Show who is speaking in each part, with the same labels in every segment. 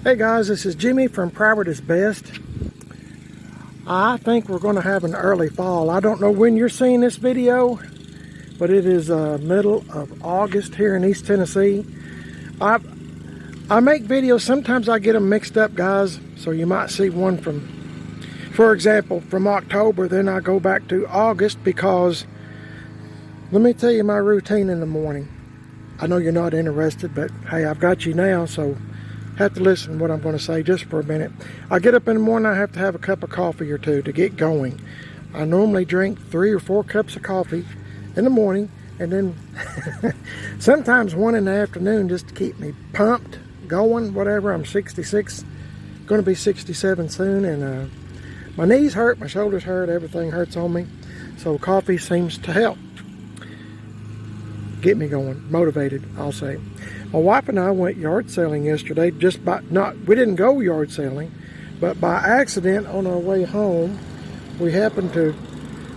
Speaker 1: Hey guys, this is Jimmy from Private is Best. I think we're going to have an early fall. I don't know when you're seeing this video, but it is middle of August here in East Tennessee. I make videos, sometimes I get them mixed up, guys, so you might see one from, for example, from October, then I go back to August, because let me tell you my routine in the morning. I know you're not interested, but hey, I've got you now, so have to listen to what I'm going to say just for a minute. I get up in the morning, I have to have a cup of coffee or two to get going. I normally drink 3 or 4 cups of coffee in the morning, and then sometimes 1 in the afternoon, just to keep me pumped, going, whatever. I'm 66, going to be 67 soon, and my knees hurt, my shoulders hurt, everything hurts on me. So coffee seems to help get me going, motivated, I'll say. My wife and I went yard selling yesterday. We didn't go yard selling, but by accident on our way home, we happened to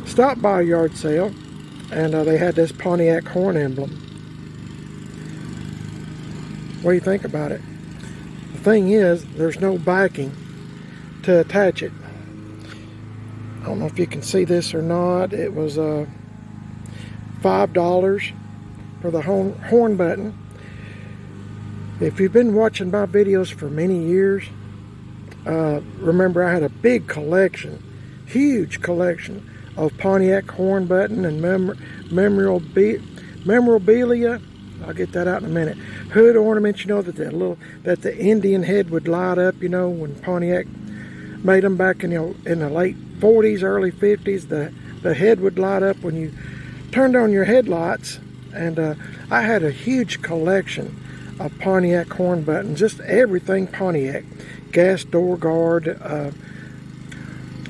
Speaker 1: stop by a yard sale, and they had this Pontiac horn emblem. What do you think about it? The thing is, there's no backing to attach it. I don't know if you can see this or not. It was $5 for the horn button. If you've been watching my videos for many years, remember I had a big collection, huge collection of Pontiac horn button and memorabilia. I'll get that out in a minute. Hood ornaments, you know, that the Indian head would light up, you know, when Pontiac made them back in the late 40s, early 50s. The head would light up when you turned on your headlights, and I had a huge collection of Pontiac horn buttons, just everything Pontiac, gas door guard.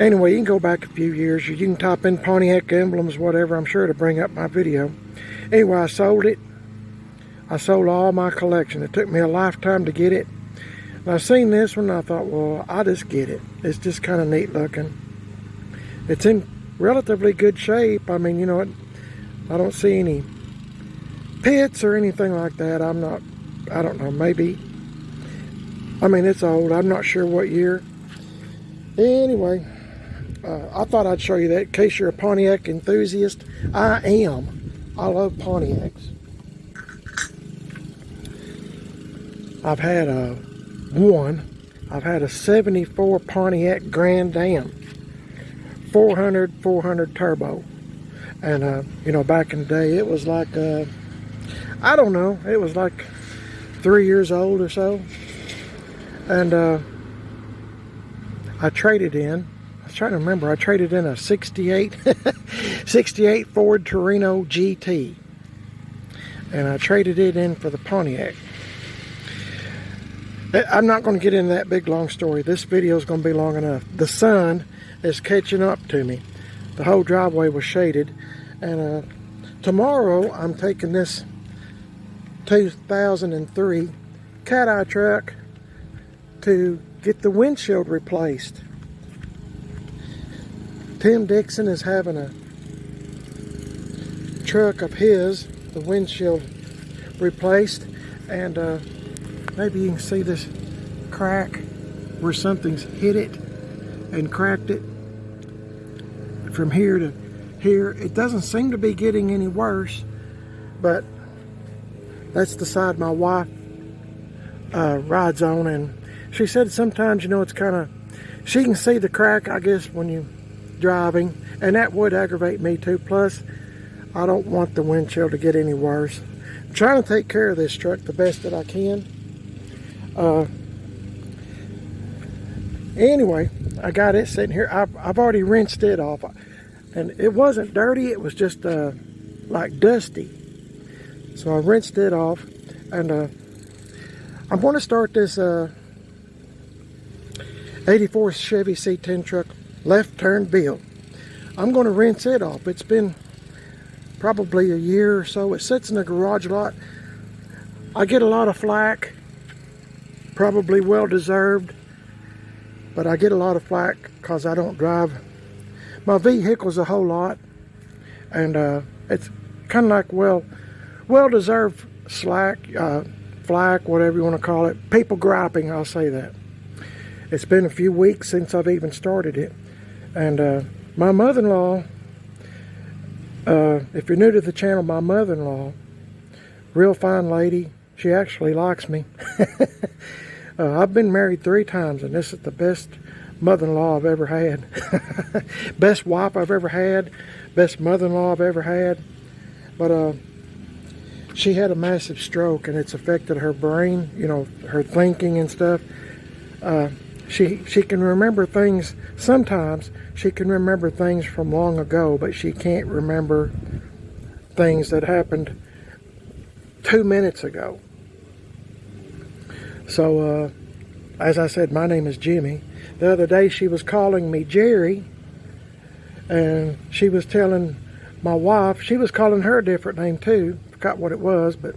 Speaker 1: Anyway, you can go back a few years, you can type in Pontiac emblems, whatever, I'm sure to bring up my video. Anyway, I sold it. I sold all my collection. It took me a lifetime to get it. And I seen this one, and I thought, well, I'll just get it. It's just kind of neat looking. It's in relatively good shape. I mean, you know, I don't see any pits or anything like that. I don't know, maybe. I mean, it's old. I'm not sure what year. Anyway, I thought I'd show you that in case you're a Pontiac enthusiast. I am. I love Pontiacs. I've had a 74 Pontiac Grand Am. 400 turbo. And, you know, back in the day, it was like, I don't know, it was like 3 years old or so, and I traded in, I was trying to remember, I traded in a 68 Ford Torino GT, and I traded it in for the Pontiac. I'm not going to get into that big long story. This video is going to be long enough. The sun is catching up to me. The whole driveway was shaded, and tomorrow I'm taking this 2003 cat-eye truck to get the windshield replaced. Tim Dixon is having a truck of his, the windshield replaced, and maybe you can see this crack where something's hit it and cracked it from here to here. It doesn't seem to be getting any worse, but that's the side my wife rides on, and she said sometimes, you know, it's kind of, she can see the crack, I guess, when you're driving, and that would aggravate me too. Plus, I don't want the windshield to get any worse. I'm trying to take care of this truck the best that I can. Anyway, I got it sitting here. I've already rinsed it off, and it wasn't dirty, it was just like dusty. So I rinsed it off, and I'm going to start this 84 Chevy C10 truck, left turn build. I'm going to rinse it off. It's been probably a year or so. It sits in the garage a lot. I get a lot of flack, probably well deserved, but I get a lot of flack because I don't drive my vehicles a whole lot, and it's kind of like well deserved slack. flack, whatever you want to call it. People griping, I'll say that. It's been a few weeks since I've even started it. And my mother-in-law, if you're new to the channel, my mother-in-law, real fine lady, she actually likes me. I've been married 3 times, and this is the best mother-in-law I've ever had. Best wife I've ever had, best mother-in-law I've ever had. But she had a massive stroke, and it's affected her brain, you know, her thinking and stuff. She can remember things. Sometimes she can remember things from long ago, but she can't remember things that happened 2 minutes ago. So as I said, my name is Jimmy. The other day she was calling me Jerry, and she was telling my wife, she was calling her a different name too. Forgot what it was, but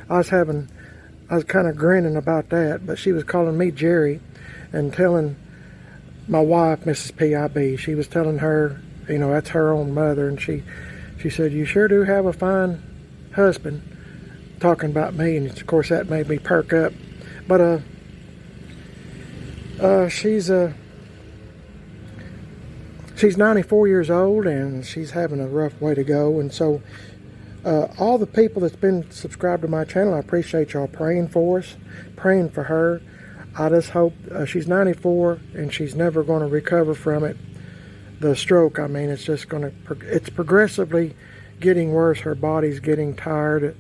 Speaker 1: I was kind of grinning about that. But she was calling me Jerry and telling my wife, Mrs. P.I.B., she was telling her, you know, that's her own mother, and she said, "You sure do have a fine husband," talking about me. And of course that made me perk up. But she's 94 years old, and she's having a rough way to go. And so all the people that's been subscribed to my channel, I appreciate y'all praying for us, praying for her. I just hope, she's 94 and she's never going to recover from it. The stroke, I mean, it's just going to, it's progressively getting worse. Her body's getting tired.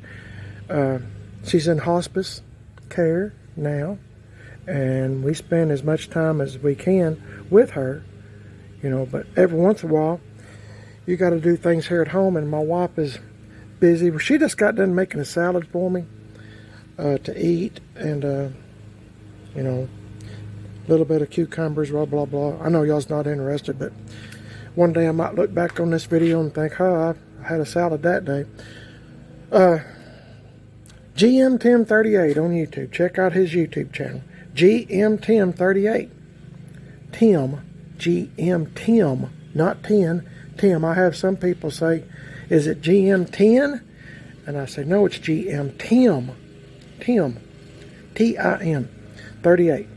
Speaker 1: She's in hospice care now, and we spend as much time as we can with her, you know, but every once in a while you got to do things here at home, and my wife is busy. She just got done making a salad for me to eat, and you know, a little bit of cucumbers, blah blah blah. I know y'all's not interested, but one day I might look back on this video and think, oh, I had a salad that day. GM Tim 38 on YouTube. Check out his YouTube channel. GM Tim 38. Tim. GM Tim. Not 10. Tim. I have some people say, is it GM 10? And I say, no, it's GM Tim. Tim. T-I-M. 38.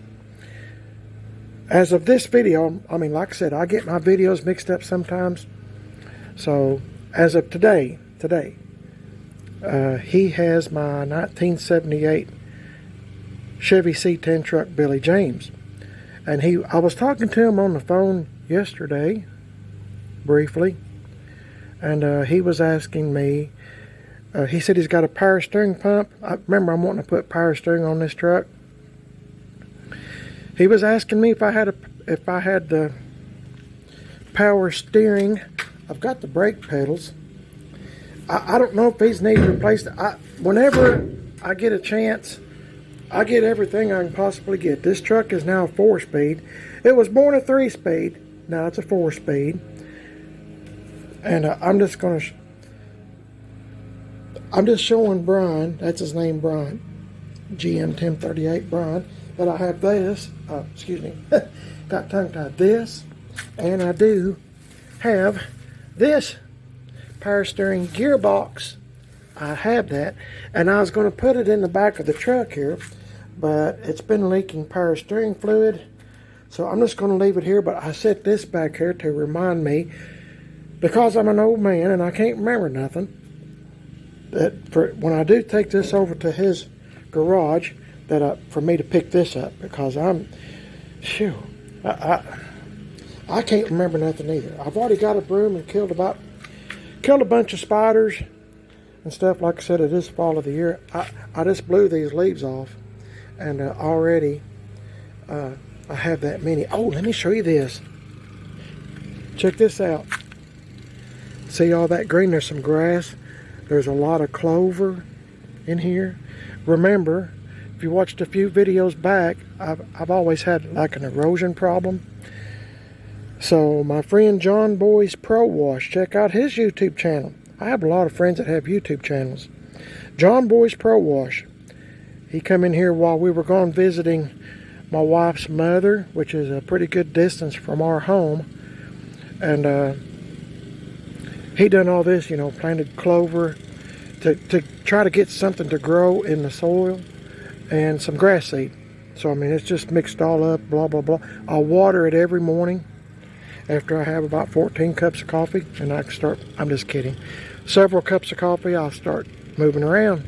Speaker 1: As of this video, I mean, like I said, I get my videos mixed up sometimes. So, as of today, he has my 1978 Chevy C10 truck, Billy James. And I was talking to him on the phone yesterday, briefly, and he was asking me, he said he's got a power steering pump. Remember, I'm wanting to put power steering on this truck. He was asking me if I had the power steering. I've got the brake pedals. I don't know if these need replaced. Whenever I get a chance, I get everything I can possibly get. This truck is now a 4-speed. It was born a 3-speed. Now it's a 4-speed. And I'm just showing Brian, that's his name, Brian, GM Tim 38 Brian, that I have this, excuse me, got tongue-tied, this, and I do have this power steering gearbox. I have that, and I was going to put it in the back of the truck here, but it's been leaking power steering fluid, so I'm just going to leave it here. But I set this back here to remind me, because I'm an old man and I can't remember nothing, that when I do take this over to his garage, for me to pick this up, because I can't remember nothing either. I've already got a broom and killed a bunch of spiders and stuff. Like I said, it is fall of the year. I just blew these leaves off, and already I have that many. Oh, let me show you this. Check this out. See all that green? There's some grass. There's a lot of clover in here. Remember, if you watched a few videos back, I've always had like an erosion problem. So my friend John Boy's Pro Wash, check out his YouTube channel. I have a lot of friends that have YouTube channels. John Boy's Pro Wash. He come in here while we were gone visiting my wife's mother, which is a pretty good distance from our home. And he done all this, you know, planted clover to try to get something to grow in the soil. and some grass seed. So I mean, it's just mixed all up, blah blah blah. I'll water it every morning after I have about 14 cups of coffee, and I can start, I'm just kidding, several cups of coffee, I'll start moving around.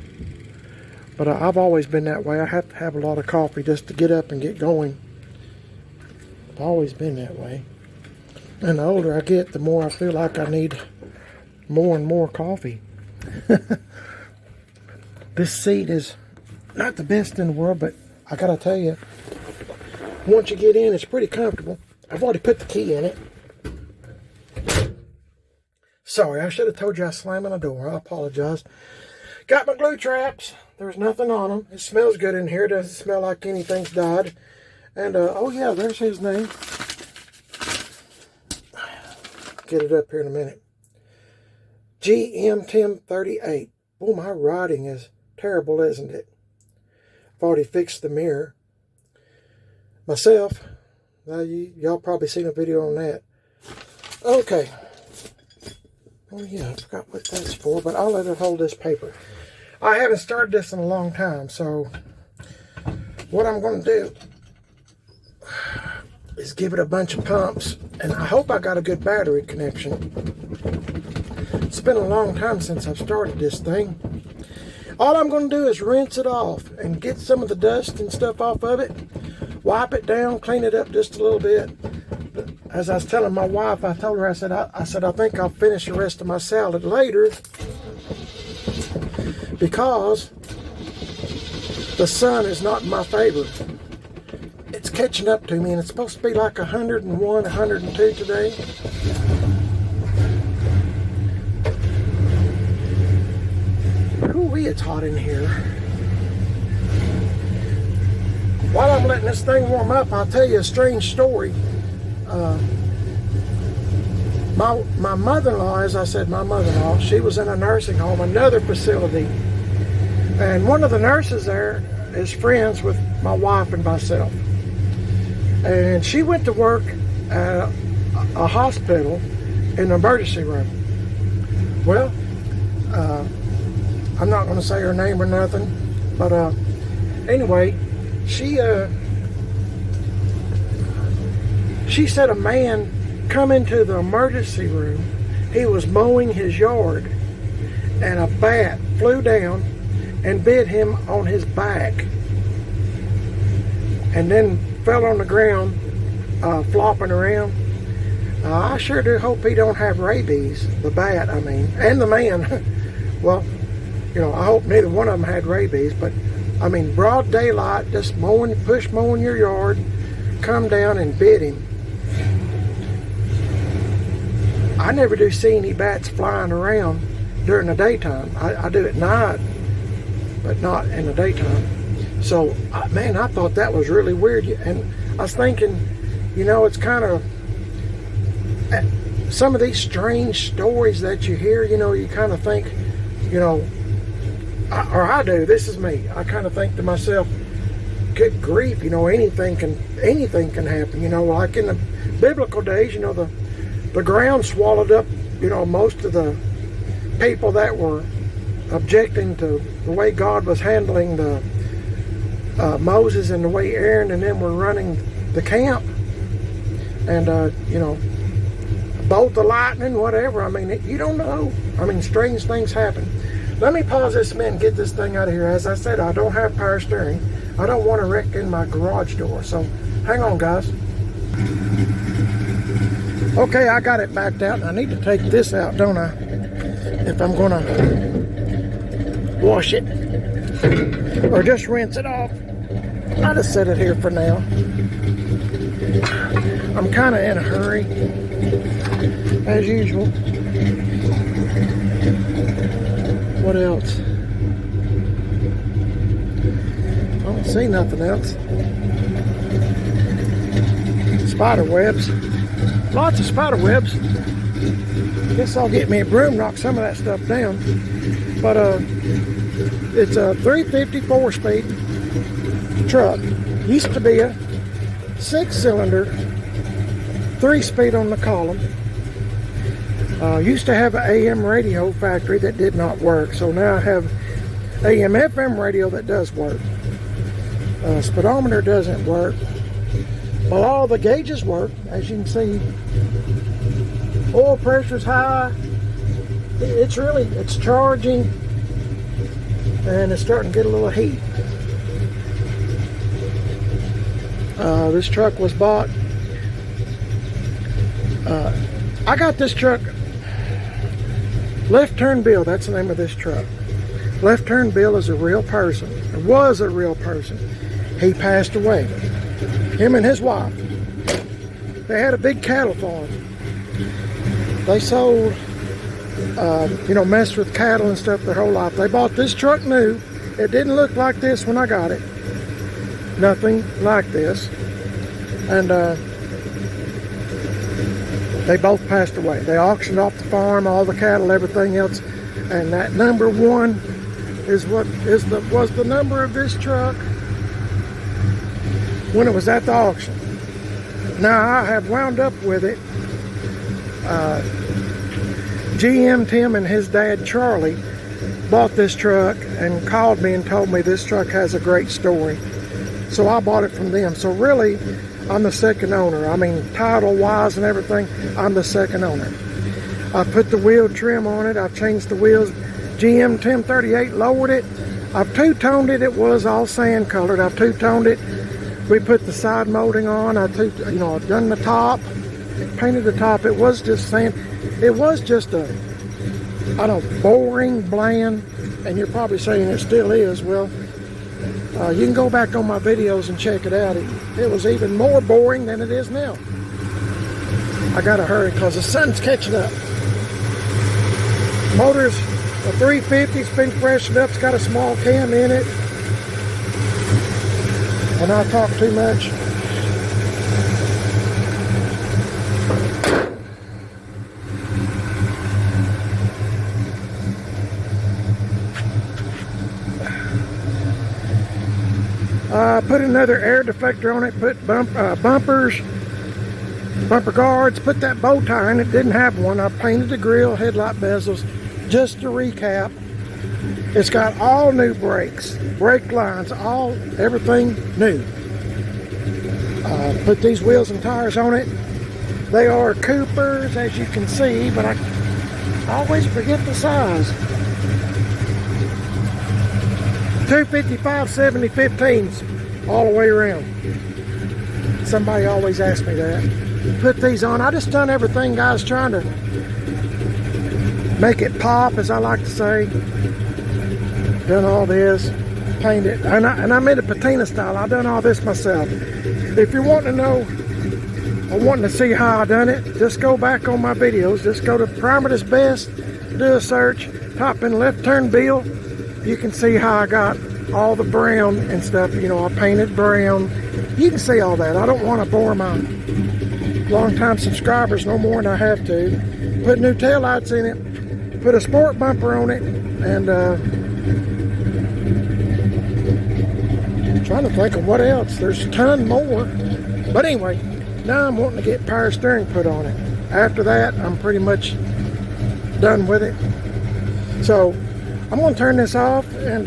Speaker 1: But I've always been that way. I have to have a lot of coffee just to get up and get going. I've always been that way. And the older I get, the more I feel like I need more and more coffee. This seat is not the best in the world, but I gotta tell you, once you get in, it's pretty comfortable. I've already put the key in it. Sorry, I should have told you I was slamming a door. I apologize. Got my glue traps. There's nothing on them. It smells good in here. It doesn't smell like anything's died. And, oh yeah, there's his name. Get it up here in a minute. GM1038. Boy, my writing is terrible, isn't it? I've already fixed the mirror. Myself. Y'all probably seen a video on that. Okay. Oh yeah, I forgot what that's for, but I'll let it hold this paper. I haven't started this in a long time, so what I'm going to do is give it a bunch of pumps, and I hope I got a good battery connection. It's been a long time since I've started this thing. All I'm going to do is rinse it off and get some of the dust and stuff off of it. Wipe it down, clean it up just a little bit. As I was telling my wife, I told her, I said, I think I'll finish the rest of my salad later because the sun is not in my favor. It's catching up to me, and it's supposed to be like 101, 102 today. Ooh, it's hot in here. While I'm letting this thing warm up, I'll tell you a strange story. My mother-in-law, as I said, my mother-in-law, she was in a nursing home, another facility. And one of the nurses there is friends with my wife and myself. And she went to work at a hospital in the emergency room. Well, I'm not going to say her name or nothing, but anyway, she said a man come into the emergency room. He was mowing his yard, and a bat flew down and bit him on his back, and then fell on the ground, flopping around. I sure do hope he don't have rabies, the bat, I mean, and the man. Well, you know, I hope neither one of them had rabies, but I mean, broad daylight, just mowing your yard, come down and bit him. I never do see any bats flying around during the daytime. I do at night, but not in the daytime. So, man, I thought that was really weird. And I was thinking, you know, it's kind of, some of these strange stories that you hear, you know, you kind of think, you know, or I do, this is me, I kind of think to myself, good grief, you know, anything can happen. You know, like in the biblical days, you know, the ground swallowed up, you know, most of the people that were objecting to the way God was handling the Moses and the way Aaron and them were running the camp. And, you know, bolt the lightning, whatever. I mean, you don't know. I mean, strange things happen. Let me pause this a minute and get this thing out of here. As I said, I don't have power steering. I don't want to wreck in my garage door. So, hang on, guys. Okay, I got it backed out, and I need to take this out, don't I? If I'm going to wash it. Or just rinse it off. I'll just set it here for now. I'm kind of in a hurry, as usual. What else? I don't see nothing else. Spider webs. Lots of spider webs. Guess I'll get me a broom, knock some of that stuff down. But it's a 350 4-speed truck. Used to be a 6-cylinder 3-speed on the column. Used to have an AM radio factory that did not work, so now I have AM FM radio that does work. Speedometer doesn't work. Well, all the gauges work, as you can see. Oil pressure's high. It's charging, and it's starting to get a little heat. This truck was bought. I got this truck. Left Turn Bill, that's the name of this truck. Left Turn Bill is a real person. It was a real person. He passed away. Him and his wife. They had a big cattle farm. They sold, messed with cattle and stuff their whole life. They bought this truck new. It didn't look like this when I got it. Nothing like this. And they both passed away. They auctioned off the farm, all the cattle, everything else. And that number one was the number of this truck when it was at the auction. Now I have wound up with it. GM Tim and his dad Charlie bought this truck and called me and told me this truck has a great story. So I bought it from them. So really, I'm the second owner. I mean, title wise and everything, I'm the second owner. I put the wheel trim on it. I've changed the wheels. GM Tim 38 lowered it. I've two-toned it. It was all sand colored. I've two-toned it. We put the side molding on. I've done the top, painted the top. It was just sand. It was just a, boring, bland, and you're probably saying it still is. Well, you can go back on my videos and check it out. It was even more boring than it is now. I gotta hurry because the sun's catching up. Motor's a 350, it's been freshened up. It's got a small cam in it. And I talk too much. Put another air deflector on it, put bumpers, bumper guards, put that bow tie in it, didn't have one. I painted the grill, headlight bezels. Just to recap, it's got all new brakes, brake lines, everything new. Put these wheels and tires on it. They are Coopers, as you can see, but I always forget the size. 255, 70, 15s all the way around. Somebody always asks me that. Put these on. I just done everything, guys, trying to make it pop, as I like to say. Done all this, painted, and I'm in a patina style. I done all this myself. If you're wanting to know or wanting to see how I done it, just go back on my videos. Just go to Primer is Best, do a search, type in Left Turn Bill. You can see how I got all the brown and stuff. I painted brown. You can see all that. I don't want to bore my long-time subscribers no more than I have to. Put new taillights in it. Put a sport bumper on it. And trying to think of what else. There's a ton more. But anyway, now I'm wanting to get power steering put on it. After that, I'm pretty much done with it. So I'm going to turn this off and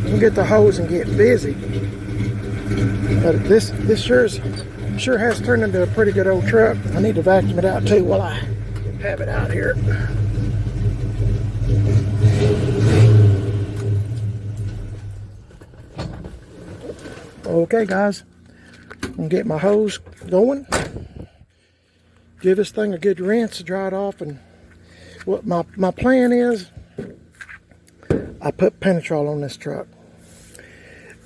Speaker 1: we'll get the hose and get busy. But this sure has turned into a pretty good old truck. I need to vacuum it out too while I have it out here. Okay, guys, I'm gonna get my hose going. Give this thing a good rinse, dry it off, and what my plan is, I put Penetrol on this truck.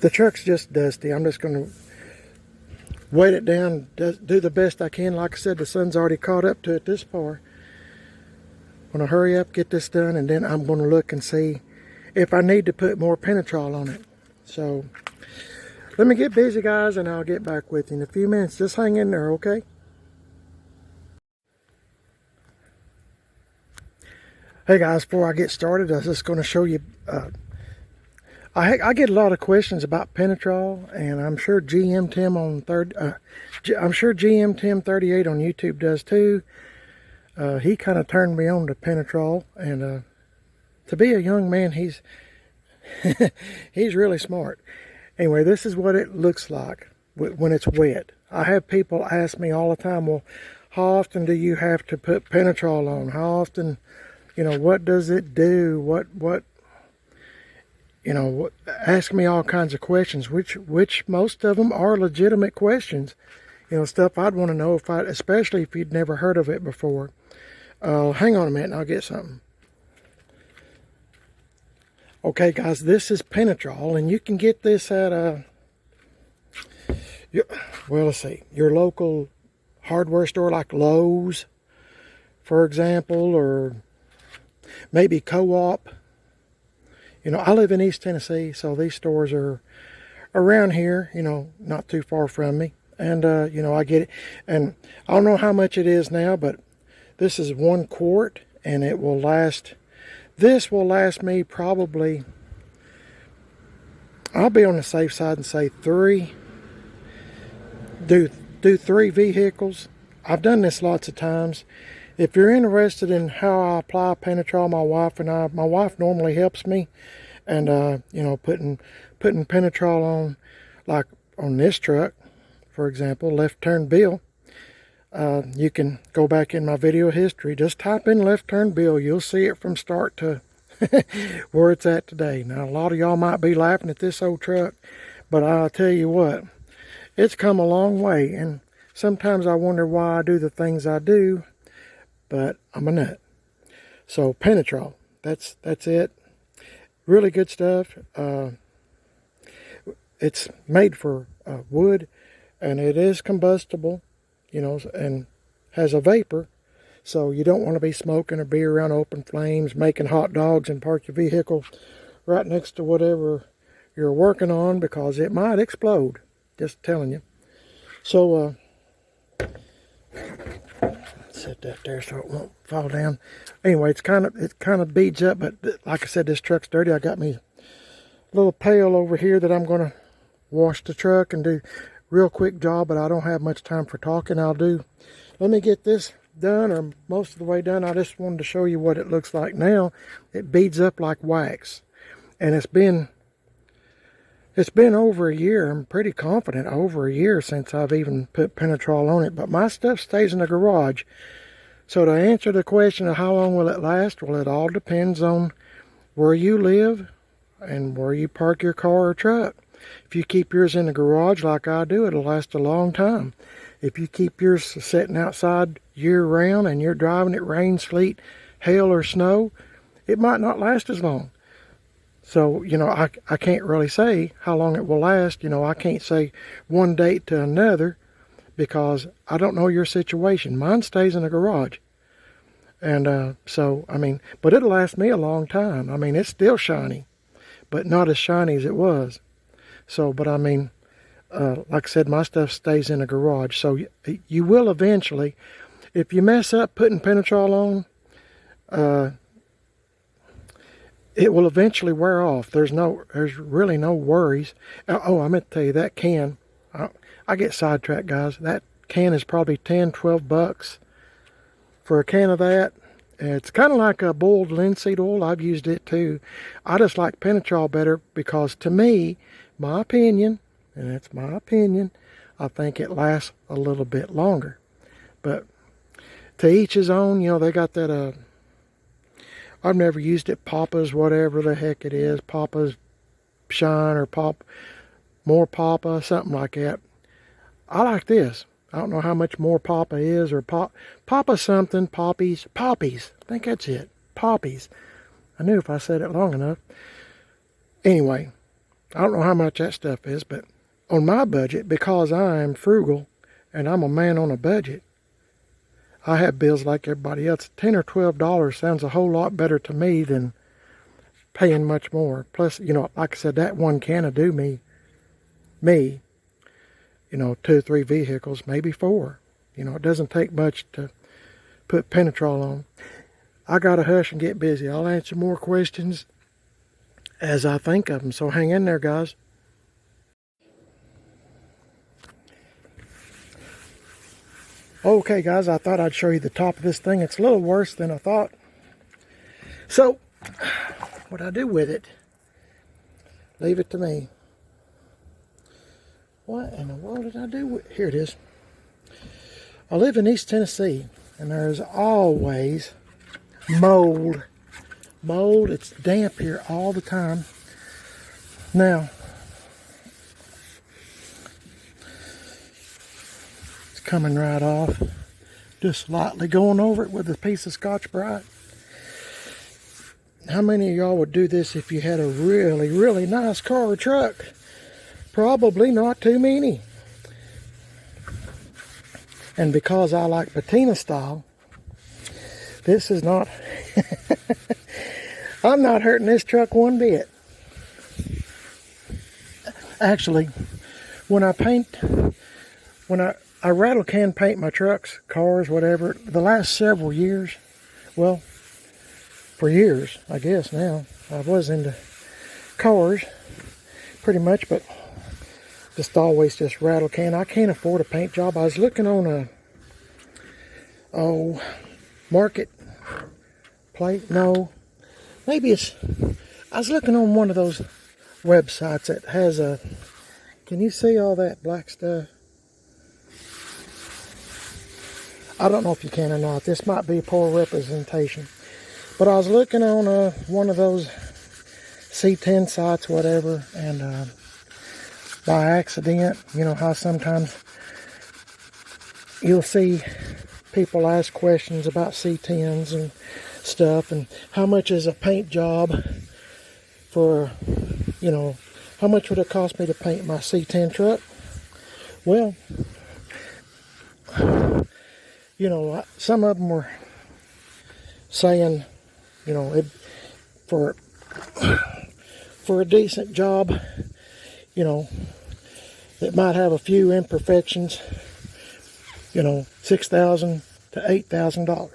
Speaker 1: The truck's just dusty. I'm just going to weight it down, do the best I can. Like I said, the sun's already caught up to it this far. I'm going to hurry up, get this done, and then I'm going to look and see if I need to put more Penetrol on it. So let me get busy, guys, and I'll get back with you in a few minutes. Just hang in there, okay? Hey guys, before I get started, I was just going to show you, I get a lot of questions about Penetrol, and I'm sure GM Tim GM Tim 38 on YouTube does too. He kind of turned me on to Penetrol, and to be a young man, he's he's really smart. Anyway, this is what it looks like when it's wet. I have people ask me all the time, well, how often do you have to put Penetrol on? How often, you know, what does it do? Ask me all kinds of questions, which most of them are legitimate questions. You know, stuff I'd want to know, especially if you'd never heard of it before. Hang on a minute and I'll get something. Okay, guys, this is Penetrol, and you can get this at let's see, your local hardware store like Lowe's, for example, or maybe Co-op. You know, I live in East Tennessee, so these stores are around here, you know, not too far from me. And, you know, I get it. And I don't know how much it is now, but this is 1 quart, and it will last, this will last me probably, I'll be on the safe side and say 3, do 3 vehicles. I've done this lots of times. If you're interested in how I apply Penetrol, my wife normally helps me, and you know, putting Penetrol on, like on this truck, for example, left turn Bill. You can go back in my video history, just type in left turn Bill, you'll see it from start to where it's at today. Now, a lot of y'all might be laughing at this old truck, but I'll tell you what, it's come a long way, and sometimes I wonder why I do the things I do, but I'm a nut. So Penetrol, that's it. Really good stuff. It's made for wood, and it is combustible, you know, and has a vapor. So you don't want to be smoking or be around open flames, making hot dogs and park your vehicle right next to whatever you're working on, because it might explode. Just telling you. So set that there so it won't fall down. Anyway, it kind of beads up, but like I said, this truck's dirty. I got me a little pail over here that I'm going to wash the truck and do real quick job, but I don't have much time for talking. Let me get this done, or most of the way done. I just wanted to show you what it looks like now. It beads up like wax, and it's been over a year. I'm pretty confident over a year since I've even put Penetrol on it, but my stuff stays in the garage. So to answer the question of how long will it last, well, it all depends on where you live and where you park your car or truck. If you keep yours in the garage like I do, it'll last a long time. If you keep yours sitting outside year round and you're driving it rain, sleet, hail, or snow, it might not last as long. So, you know, I can't really say how long it will last. You know, I can't say one date to another because I don't know your situation. Mine stays in the garage. And so, I mean, but it'll last me a long time. I mean, it's still shiny, but not as shiny as it was. So, but I mean, like I said, my stuff stays in the garage. So you will eventually, if you mess up putting Penetrol on, it will eventually wear off. There's really no worries. Oh, I meant to tell you, that can, I get sidetracked, guys. That can is probably 10, 12 bucks for a can of that. It's kind of like a boiled linseed oil. I've used it too. I just like Penetrol better because, to me, my opinion, and it's my opinion, I think it lasts a little bit longer. But to each his own. You know, they got that, I've never used it, Papa's, whatever the heck it is, Papa's Shine or More Papa, something like that. I like this. I don't know how much More Papa is, or Papa something, Poppies. I think that's it. Poppies. I knew if I said it long enough. Anyway, I don't know how much that stuff is, but on my budget, because I am frugal and I'm a man on a budget, I have bills like everybody else. $10 or $12 sounds a whole lot better to me than paying much more. Plus, you know, like I said, that one can do me, you know, 2 or 3 vehicles, maybe 4. You know, it doesn't take much to put Penetrol on. I gotta hush and get busy. I'll answer more questions as I think of them. So hang in there, guys. Okay, guys, I thought I'd show you the top of this thing. It's a little worse than I thought. So, what I do with it, leave it to me. What in the world did I do with, here it is. I live in East Tennessee, and there's always mold. Mold, it's damp here all the time. Now, it's coming right off. Just lightly going over it with a piece of Scotch-Brite. How many of y'all would do this if you had a really, really nice car or truck? Probably not too many. And because I like patina style, this is not, I'm not hurting this truck one bit. Actually, when I rattle can paint my trucks, cars, whatever, the last several years, well, for years, I guess now, I was into cars pretty much, but just always just rattle can. I can't afford a paint job. I was looking on a, market plate, no, maybe it's, I was looking on one of those websites that has a, can you see all that black stuff? I don't know if you can or not. This might be poor representation. But I was looking on one of those C10 sites, whatever, and by accident, you know how sometimes you'll see people ask questions about C10s and stuff, and how much is a paint job for, you know, how much would it cost me to paint my C10 truck? Well, you know, some of them were saying, you know, for a decent job, you know, it might have a few imperfections, you know, $6,000 to $8,000.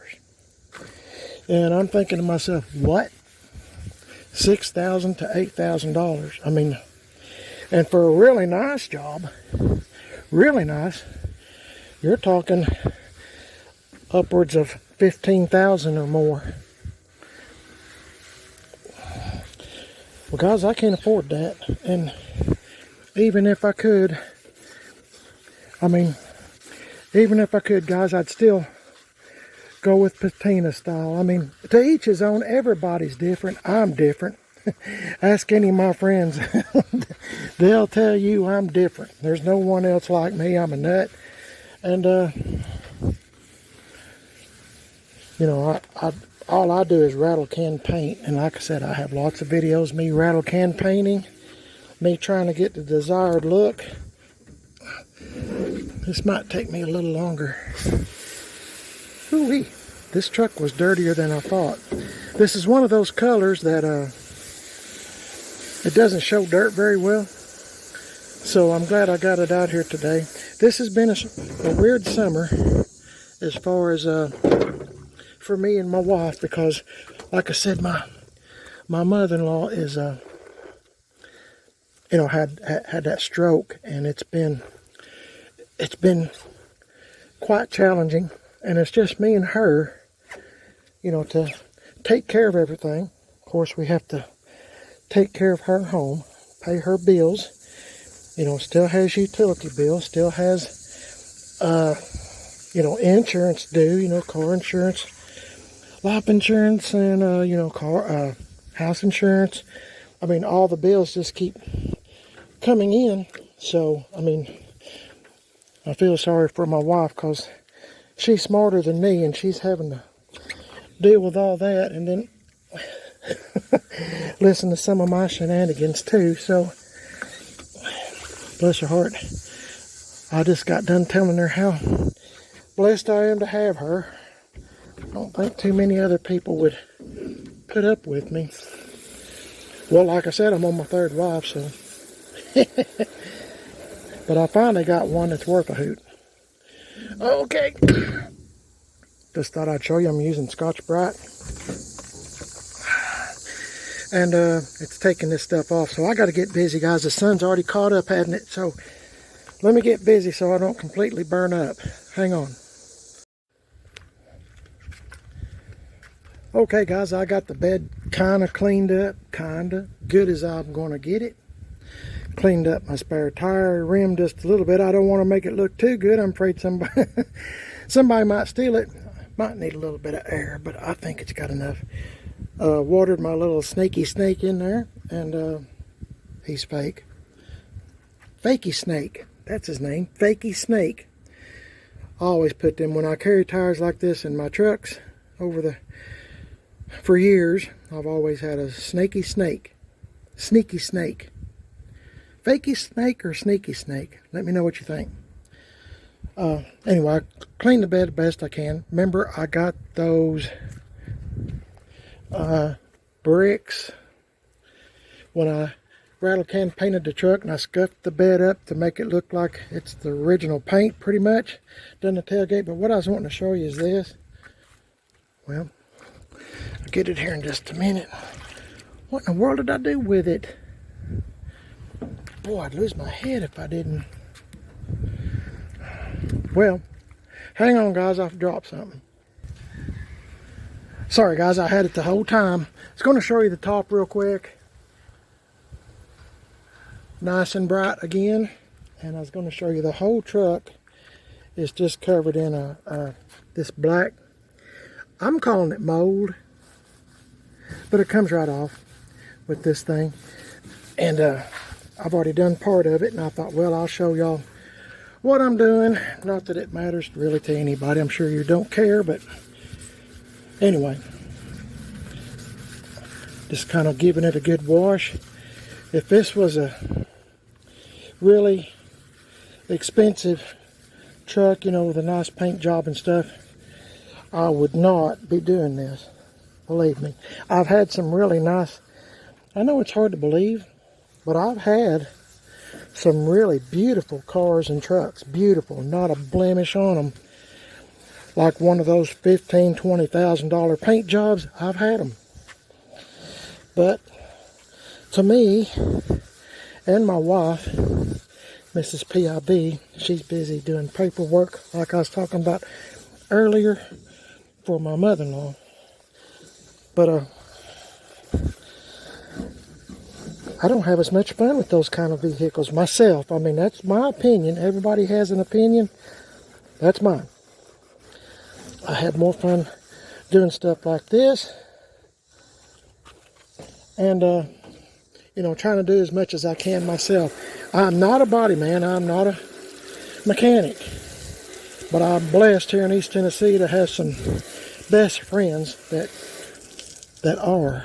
Speaker 1: And I'm thinking to myself, what? $6,000 to $8,000? I mean, and for a really nice job, really nice, you're talking upwards of $15,000 or more. Well, guys, I can't afford that. And even if I could, I mean, even if I could, guys, I'd still go with patina style. I mean, to each his own. Everybody's different. I'm different. Ask any of my friends. They'll tell you I'm different. There's no one else like me. I'm a nut. And, you know, all I do is rattle can paint. And like I said, I have lots of videos, me rattle can painting, me trying to get the desired look. This might take me a little longer. Ooh-wee. This truck was dirtier than I thought. This is one of those colors that it doesn't show dirt very well. So I'm glad I got it out here today. This has been a weird summer as far as for me and my wife, because like I said, my mother-in-law is you know, had that stroke, and it's been quite challenging, and it's just me and her, you know, to take care of everything. Of course, we have to take care of her home, pay her bills, you know, still has utility bills, still has you know, insurance due, you know, car insurance, life insurance, and you know, car house insurance. I mean, all the bills just keep coming in. So I mean, I feel sorry for my wife, because she's smarter than me, and she's having to deal with all that, and then listen to some of my shenanigans too. So bless her heart. I just got done telling her how blessed I am to have her. I don't think too many other people would put up with me. Well, like I said, I'm on my third wife, so. But I finally got one that's worth a hoot. Okay. Just thought I'd show you I'm using Scotch-Brite. And it's taking this stuff off, so I got to get busy, guys. The sun's already caught up, hadn't it? So let me get busy so I don't completely burn up. Hang on. Okay, guys, I got the bed kind of cleaned up, good as I'm going to get it. cleaned up my spare tire rim just a little bit. I don't want to make it look too good. I'm afraid somebody might steal it. Might need a little bit of air, but I think it's got enough. Watered my little snaky snake in there, and he's fake. Fakey Snake, that's his name, Fakey Snake. I always put them when I carry tires like this in my trucks for years. I've always had a snaky snake, sneaky snake. Fakey Snake or Sneaky Snake? Let me know what you think. Anyway, I cleaned the bed the best I can. Remember, I got those bricks when I rattle can painted the truck, and I scuffed the bed up to make it look like it's the original paint pretty much. Done the tailgate, but what I was wanting to show you is this. Well, I'll get it here in just a minute. What in the world did I do with it? Boy, I'd lose my head if I didn't. Well, hang on guys, I've dropped something. Sorry guys, I had it the whole time. I was going to show you the top real quick. Nice and bright again. And I was going to show you the whole truck is just covered in this black, I'm calling it mold, but it comes right off with this thing. And I've already done part of it, and I thought, well, I'll show y'all what I'm doing. Not that it matters really to anybody. I'm sure you don't care, but anyway, just kind of giving it a good wash. If this was a really expensive truck, you know, with a nice paint job and stuff, I would not be doing this. Believe me. I've had some really nice, I know it's hard to believe, but I've had some really beautiful cars and trucks. Beautiful, not a blemish on them. Like one of those $15,000, $20,000 paint jobs, I've had them. But to me and my wife, Mrs. PIB, she's busy doing paperwork like I was talking about earlier for my mother-in-law. But I don't have as much fun with those kind of vehicles myself. I mean, that's my opinion. Everybody has an opinion. That's mine. I have more fun doing stuff like this. And, you know, trying to do as much as I can myself. I'm not a body man. I'm not a mechanic. But I'm blessed here in East Tennessee to have some best friends that are.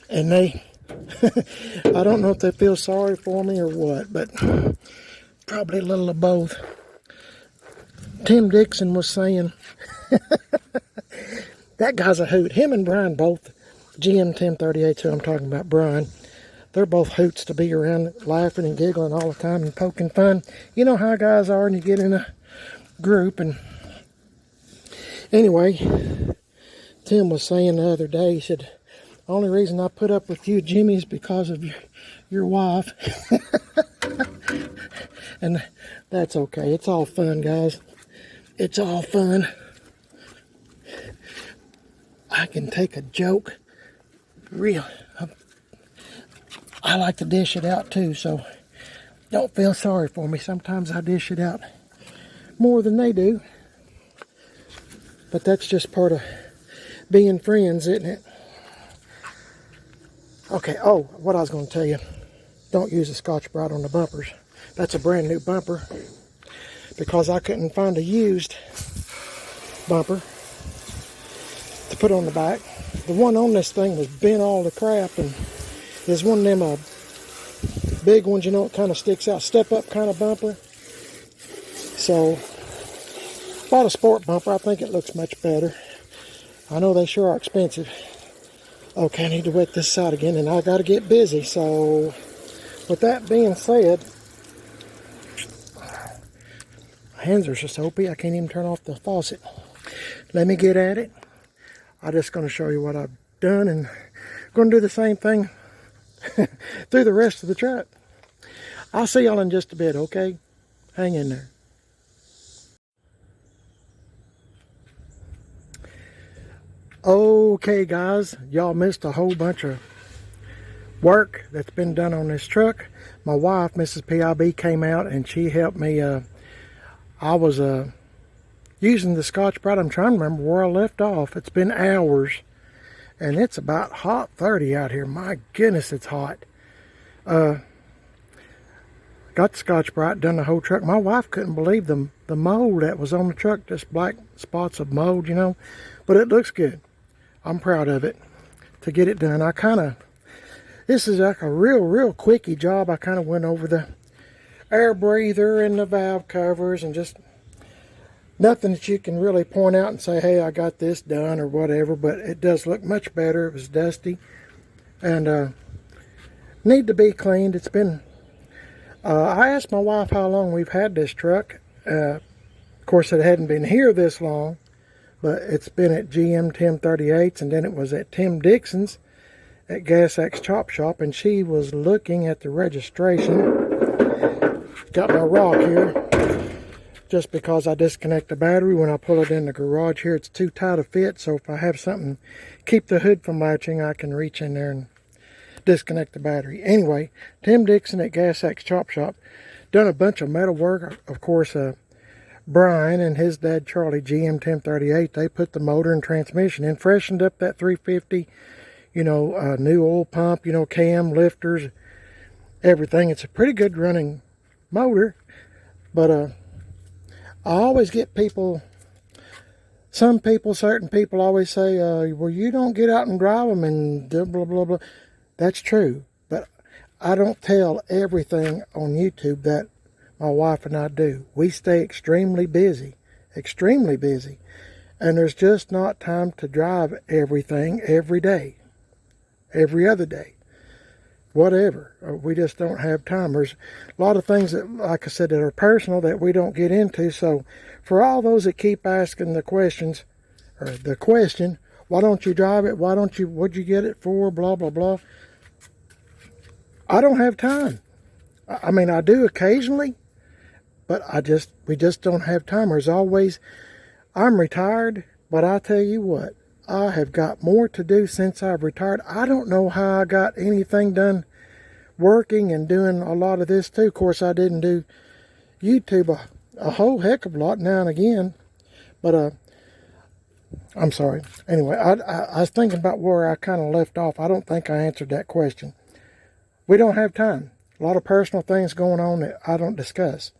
Speaker 1: And they, I don't know if they feel sorry for me or what, but probably a little of both. Tim Dixon was saying, that guy's a hoot. Him and Brian both, GM 1038, who I'm talking about, Brian, they're both hoots to be around, laughing and giggling all the time and poking fun. You know how guys are when you get in a group. And anyway, Tim was saying the other day, he said, the only reason I put up with you, Jimmy, is because of your wife. And that's okay. It's all fun, guys. It's all fun. I can take a joke real. I like to dish it out too, so don't feel sorry for me. Sometimes I dish it out more than they do. But that's just part of being friends, isn't it? Okay, oh, what I was going to tell you. Don't use a Scotch-Brite on the bumpers. That's a brand new bumper. Because I couldn't find a used bumper to put on the back. The one on this thing was bent all the crap, and there's one of them big ones, you know, it kind of sticks out, step-up kind of bumper. So, bought a sport bumper. I think it looks much better. I know they sure are expensive. Okay, I need to wet this out again, and I got to get busy. So, with that being said, my hands are so soapy, I can't even turn off the faucet. Let me get at it. I'm just going to show you what I've done, and I'm going to do the same thing through the rest of the truck. I'll see y'all in just a bit, okay? Hang in there. Okay, guys, y'all missed a whole bunch of work that's been done on this truck. My wife, Mrs. PIB, came out and she helped me. I was using the Scotch-Brite. I'm trying to remember where I left off. It's been hours, and it's about hot 30 out here. My goodness, it's hot. Got the Scotch-Brite, done the whole truck. My wife couldn't believe the mold that was on the truck, just black spots of mold, you know. But it looks good. I'm proud of it to get it done. This is like a real quickie job. I kind of went over the air breather and the valve covers and just nothing that you can really point out and say, hey, I got this done or whatever, but it does look much better. It was dusty and need to be cleaned. It's been, I asked my wife how long we've had this truck. Of course, it hadn't been here this long, but it's been at GM Tim 38s, and then it was at Tim Dixon's at Gas X Chop Shop, and she was looking at the registration. Got my rock here just because I disconnect the battery when I pull it in the garage here. It's too tight to fit, so if I have something keep the hood from latching, I can reach in there and disconnect the battery. Anyway, Tim Dixon at Gas X Chop Shop done a bunch of metal work. Of course, Brian and his dad Charlie, GM 1038, they put the motor and transmission in, freshened up that 350, you know, new oil pump, you know, cam, lifters, everything. It's a pretty good running motor, but I always get people, certain people always say, well, you don't get out and drive them and blah, blah, blah. That's true, but I don't tell everything on YouTube that my wife and I do. We stay extremely busy, and there's just not time to drive everything every day, every other day, whatever. We just don't have time. There's a lot of things that, like I said, that are personal that we don't get into. So for all those that keep asking the questions, or the question, why don't you drive it? What'd you get it for? Blah, blah, blah. I don't have time. I mean, I do occasionally, but we just don't have time. There's always, I'm retired, but I tell you what, I have got more to do since I've retired. I don't know how I got anything done working and doing a lot of this too. Of course, I didn't do YouTube a whole heck of a lot now and again, but I'm sorry. Anyway, I was thinking about where I kind of left off. I don't think I answered that question. We don't have time. A lot of personal things going on that I don't discuss.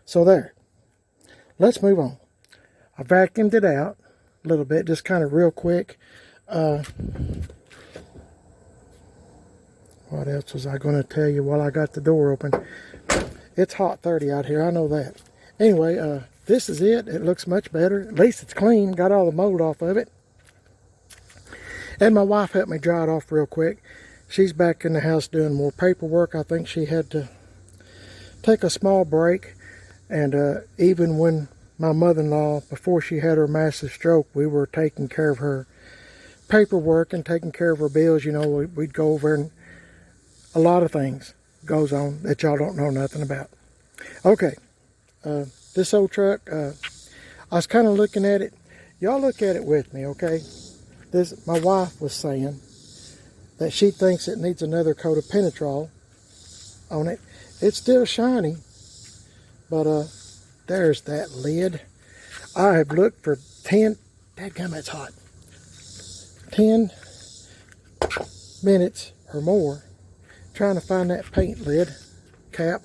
Speaker 1: So there. Let's move on. I vacuumed it out a little bit, just kind of real quick. What else was I going to tell you while I got the door open? It's hot 30 out here, I know that. Anyway, this is it. It looks much better. At least it's clean. Got all the mold off of it. And my wife helped me dry it off real quick. She's back in the house doing more paperwork. I think she had to take a small break. And even when my mother-in-law, before she had her massive stroke, we were taking care of her paperwork and taking care of her bills. You know, we'd go over and a lot of things goes on that y'all don't know nothing about. Okay, this old truck, I was kind of looking at it. Y'all look at it with me, okay? My wife was saying that she thinks it needs another coat of Penetrol on it. It's still shiny, but there's that lid. I have looked for 10, dadgum, it's hot, 10 minutes or more trying to find that paint lid cap.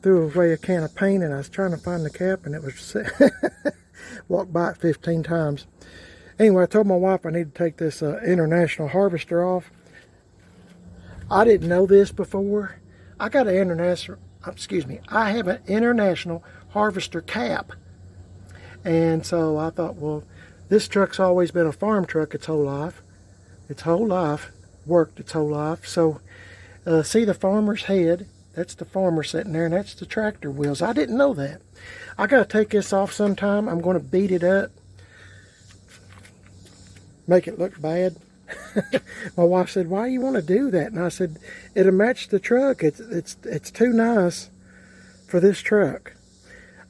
Speaker 1: Threw away a can of paint and I was trying to find the cap, and it was walked by it 15 times. Anyway, I told my wife I need to take this international harvester off. I didn't know this before. I got an international, I have an international harvester cap. And so I thought, well, this truck's always been a farm truck its whole life. Worked its whole life. So see the farmer's head? That's the farmer sitting there, and that's the tractor wheels. I didn't know that. I got to take this off sometime. I'm going to beat it up, make it look bad. My wife said, why do you want to do that? And I said, it'll match the truck. It's too nice for this truck.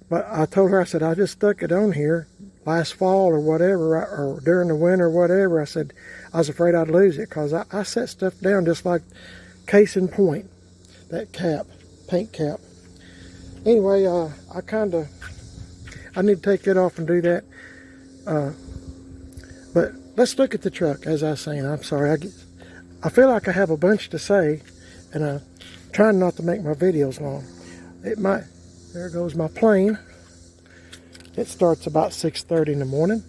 Speaker 1: But I told her, I said, I just stuck it on here last fall or whatever, or during the winter or whatever, I said I was afraid I'd lose it because I set stuff down just like case in point, that cap, paint cap. Anyway, I need to take it off and do that. But let's look at the truck. As I was saying, I'm sorry, I feel like I have a bunch to say, and I'm trying not to make my videos long. There goes my plane. It starts about 6:30 in the morning,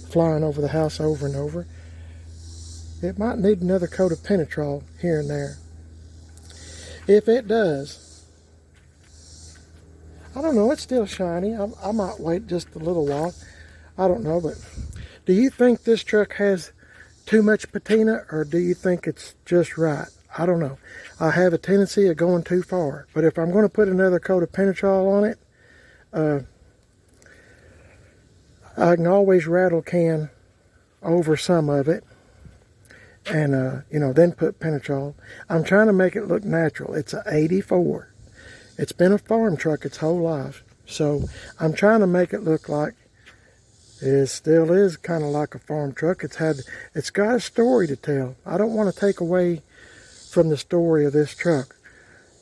Speaker 1: flying over the house over and over. It might need another coat of Penetrol here and there. If it does, I don't know, it's still shiny. I might wait just a little while. I don't know, but do you think this truck has too much patina, or do you think it's just right? I don't know. I have a tendency of going too far, but if I'm going to put another coat of Penetrol on it, I can always rattle can over some of it and, you know, then put Penetrol. I'm trying to make it look natural. It's an 84. It's been a farm truck its whole life. So I'm trying to make it look like it still is kind of like a farm truck. It's got a story to tell. I don't want to take away from the story of this truck.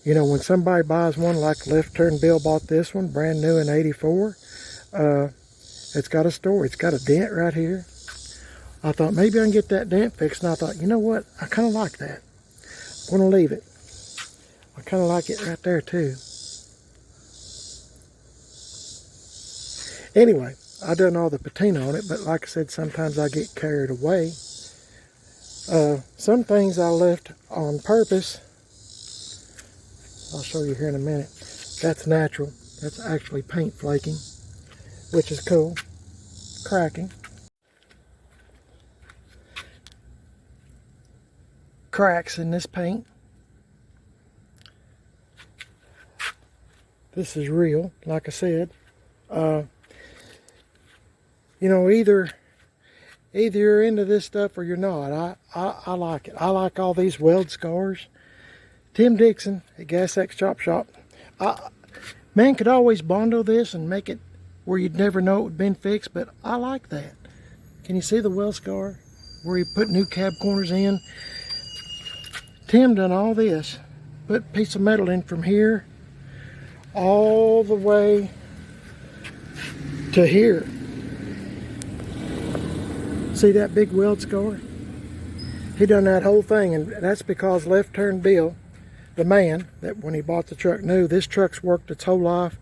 Speaker 1: You know, when somebody buys one, like Left Turn Bill bought this one, brand new in 84, it's got a story. It's got a dent right here. I thought maybe I can get that dent fixed, and I thought, you know what? I kind of like that. I'm going to leave it. I kind of like it right there too. Anyway, I done all the patina on it, but like I said, sometimes I get carried away. Some things I left on purpose. I'll show you here in a minute. That's natural. That's actually paint flaking, which is cool. Cracking. Cracks in this paint. This is real, like I said. You know, either you're into this stuff or you're not. I like it. I like all these weld scars. Tim Dixon at Gas X Chop Shop. Man could always bondo this and make it where you'd never know it would have been fixed, but I like that. Can you see the weld scar where he put new cab corners in? Tim done all this. Put a piece of metal in from here all the way to here. See that big weld scar? He done that whole thing, and that's because Left Turn Bill, the man that when he bought the truck knew this truck's worked its whole life.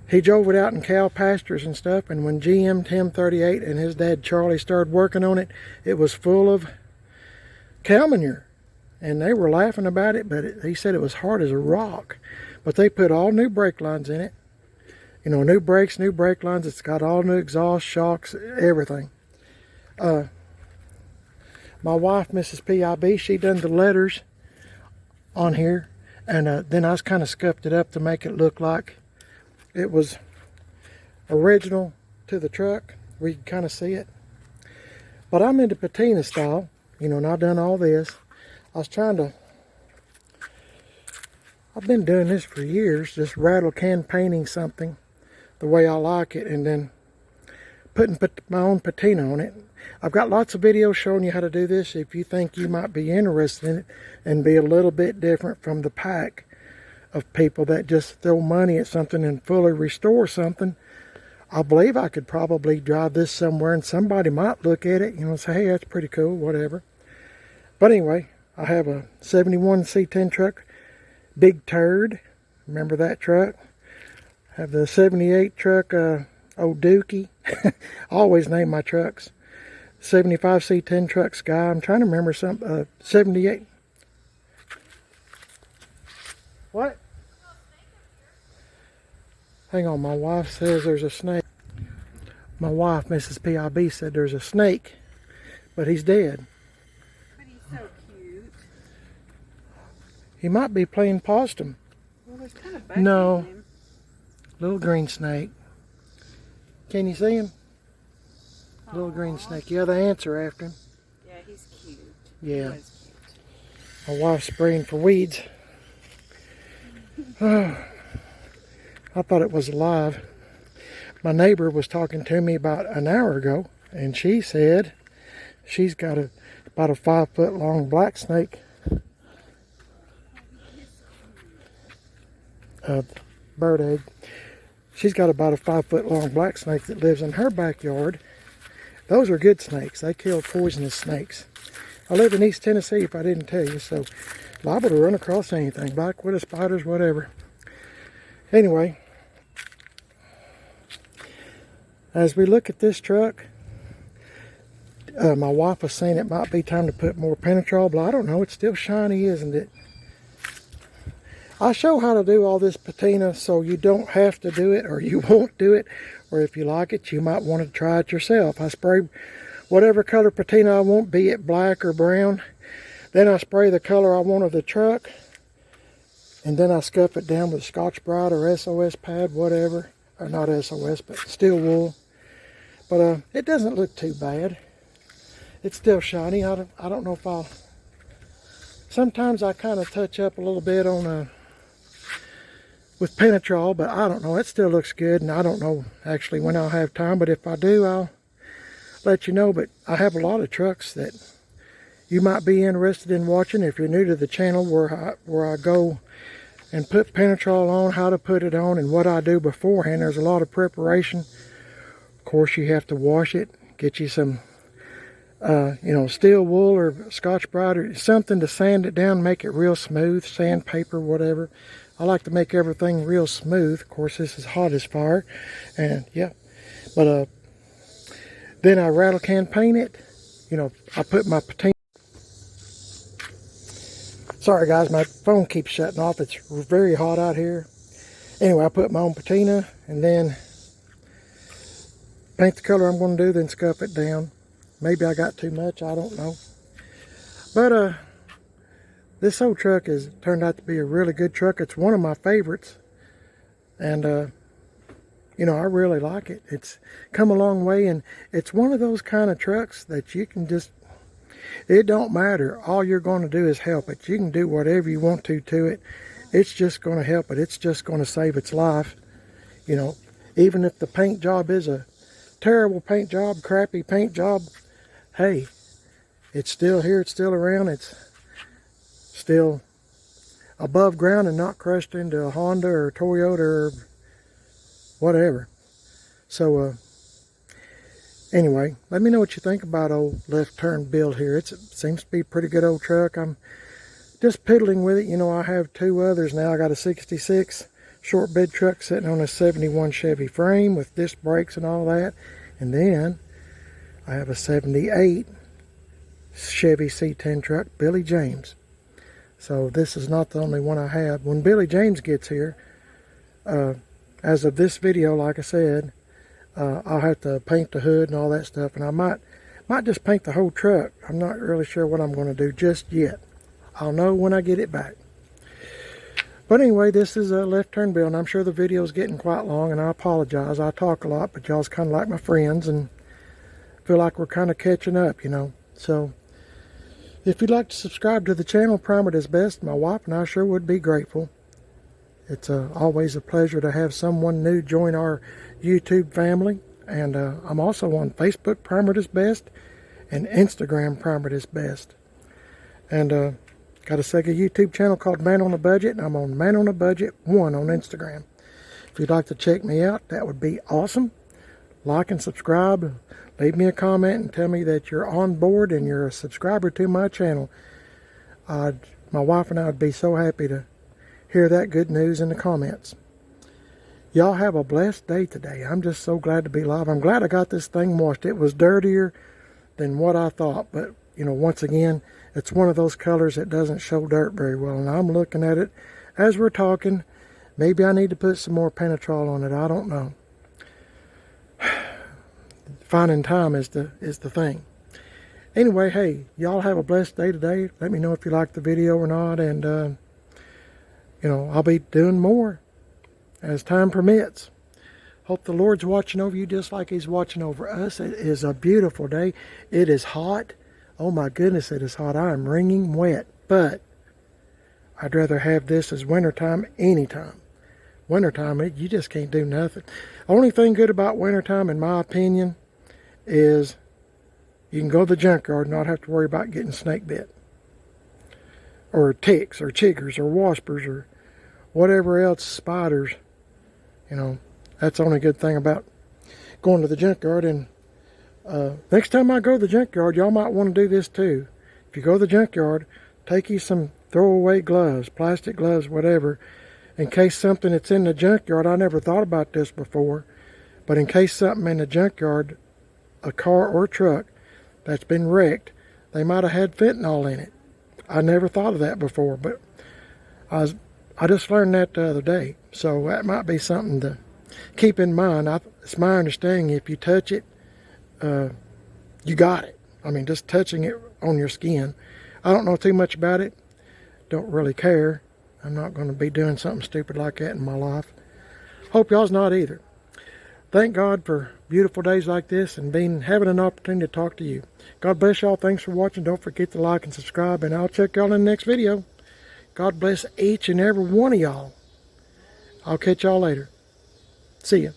Speaker 1: He drove it out in cow pastures and stuff, and when GM 1038 and his dad Charlie started working on it, it was full of cow manure. And they were laughing about it, but he said it was hard as a rock. But they put all new brake lines in it. You know, new brakes, new brake lines. It's got all new exhaust, shocks, everything. My wife, Mrs. PIB, she done the letters on here, and then I kind of scuffed it up to make it look like it was original to the truck, where you can kind of see it. But I'm into patina style, you know, and I've done all this. I've been doing this for years, just rattle can painting something the way I like it, and then putting my own patina on it. I've got lots of videos showing you how to do this if you think you might be interested in it and be a little bit different from the pack of people that just throw money at something and fully restore something. I believe I could probably drive this somewhere and somebody might look at it, you know, and say, hey, that's pretty cool, whatever. But anyway, I have a 71 C10 truck, Big Turd. Remember that truck? I have the 78 truck, Old Dookie. I always name my trucks. 75 C10 truck Sky. I'm trying to remember some. 78. What? Hang on, my wife says there's a snake. My wife, Mrs. PIB, said there's a snake, but he's dead.
Speaker 2: But he's so cute.
Speaker 1: He might be playing possum.
Speaker 2: Well, there's kind of bugs
Speaker 1: No.
Speaker 2: in him.
Speaker 1: Little green snake. Can you see him? Little green snake. Yeah, the ants are after him.
Speaker 2: Yeah, he's cute.
Speaker 1: Yeah.
Speaker 2: He is cute.
Speaker 1: My wife's spraying for weeds. I thought it was alive. my neighbor was talking to me about an hour ago, and she said she's got about a 5 foot long black snake, bird egg. She's got about a 5 foot long black snake that lives in her backyard. Those are good snakes. They kill poisonous snakes. I live in East Tennessee, if I didn't tell you, so liable to run across anything, black widow spiders, whatever. Anyway, as we look at this truck, my wife was saying it might be time to put more Penetrol, but I don't know. It's still shiny, isn't it? I'll show how to do all this patina so you don't have to do it, or you won't do it, or if you like it, you might want to try it yourself. I spray whatever color patina I want, be it black or brown. Then I spray the color I want of the truck, and then I scuff it down with Scotch-Brite or SOS pad, whatever. Or not SOS, but steel wool. But it doesn't look too bad. It's still shiny. I don't know if I'll... Sometimes I kind of touch up a little bit on with Penetrol, but I don't know. It still looks good, and I don't know actually when I'll have time, but if I do, I'll let you know. But I have a lot of trucks that you might be interested in watching if you're new to the channel, where I go and put Penetrol on, how to put it on, and what I do beforehand. There's a lot of preparation. Of course, you have to wash it, get you some steel wool or Scotch-Brite or something to sand it down, make it real smooth, sandpaper, whatever. I like to make everything real smooth. Of course, this is hot as fire, and yeah. But then I rattle can paint it. I put my patina. Sorry guys, my phone keeps shutting off. It's very hot out here. Anyway, I put my own patina and then paint the color I'm going to do, then scuff it down. Maybe I got too much, I don't know. But this old truck has turned out to be a really good truck. It's one of my favorites. And I really like it. It's come a long way, and it's one of those kind of trucks that you can just, it don't matter. All you're going to do is help it. You can do whatever you want to it. It's just going to help it. It's just going to save its life. Even if the paint job is a terrible paint job, crappy paint job, hey, it's still here, it's still around, it's still above ground and not crushed into a Honda or Toyota or whatever. So anyway, let me know what you think about old left turn build here. It seems to be a pretty good old truck. I'm just piddling with it. I have two others now. I got a 66 short bed truck sitting on a 71 Chevy frame with disc brakes and all that. And then I have a 78 Chevy C10 truck, Billy James. So this is not the only one I have. When Billy James gets here, as of this video, like I said, I'll have to paint the hood and all that stuff. And I might just paint the whole truck. I'm not really sure what I'm going to do just yet. I'll know when I get it back. But anyway, this is a left turn build, and I'm sure the video is getting quite long, and I apologize. I talk a lot, but y'all's kind of like my friends, and feel like we're kind of catching up, So, if you'd like to subscribe to the channel, Primer Does Best, my wife and I sure would be grateful. It's always a pleasure to have someone new join our YouTube family, and I'm also on Facebook, Primer Does Best, and Instagram, Primer Does Best. And got a second YouTube channel called Man on a Budget, and I'm on Man on a Budget 1 on Instagram. If you'd like to check me out, that would be awesome. Like and subscribe. Leave me a comment and tell me that you're on board and you're a subscriber to my channel. My wife and I would be so happy to hear that good news in the comments. Y'all have a blessed day today. I'm just so glad to be alive. I'm glad I got this thing washed. It was dirtier than what I thought, but once again, it's one of those colors that doesn't show dirt very well, and I'm looking at it as we're talking. Maybe I need to put some more Penetrol on it. I don't know. Finding time is the thing. Anyway, hey, y'all have a blessed day today. Let me know if you liked the video or not, and I'll be doing more as time permits. Hope the Lord's watching over you just like He's watching over us. It is a beautiful day. It is hot. Oh my goodness, it is hot. I am wringing wet, but I'd rather have this as wintertime anytime. wintertime, you just can't do nothing. Only thing good about wintertime, in my opinion, is you can go to the junkyard and not have to worry about getting snake bit, or ticks, or chiggers, or waspers, or whatever else, spiders. You know, that's the only good thing about going to the junkyard. And next time I go to the junkyard, y'all might want to do this too. If you go to the junkyard, take you some throwaway gloves, plastic gloves, whatever, in case something that's in the junkyard. I never thought about this before, but in case something in the junkyard, a car or truck that's been wrecked, they might have had fentanyl in it. I never thought of that before, but I just learned that the other day. So that might be something to keep in mind. It's my understanding if you touch it, you got it. I mean, just touching it on your skin. I don't know too much about it. Don't really care. I'm not going to be doing something stupid like that in my life. Hope y'all's not either. Thank God for beautiful days like this and having an opportunity to talk to you. God bless y'all. Thanks for watching. Don't forget to like and subscribe, and I'll check y'all in the next video. God bless each and every one of y'all. I'll catch y'all later. See ya.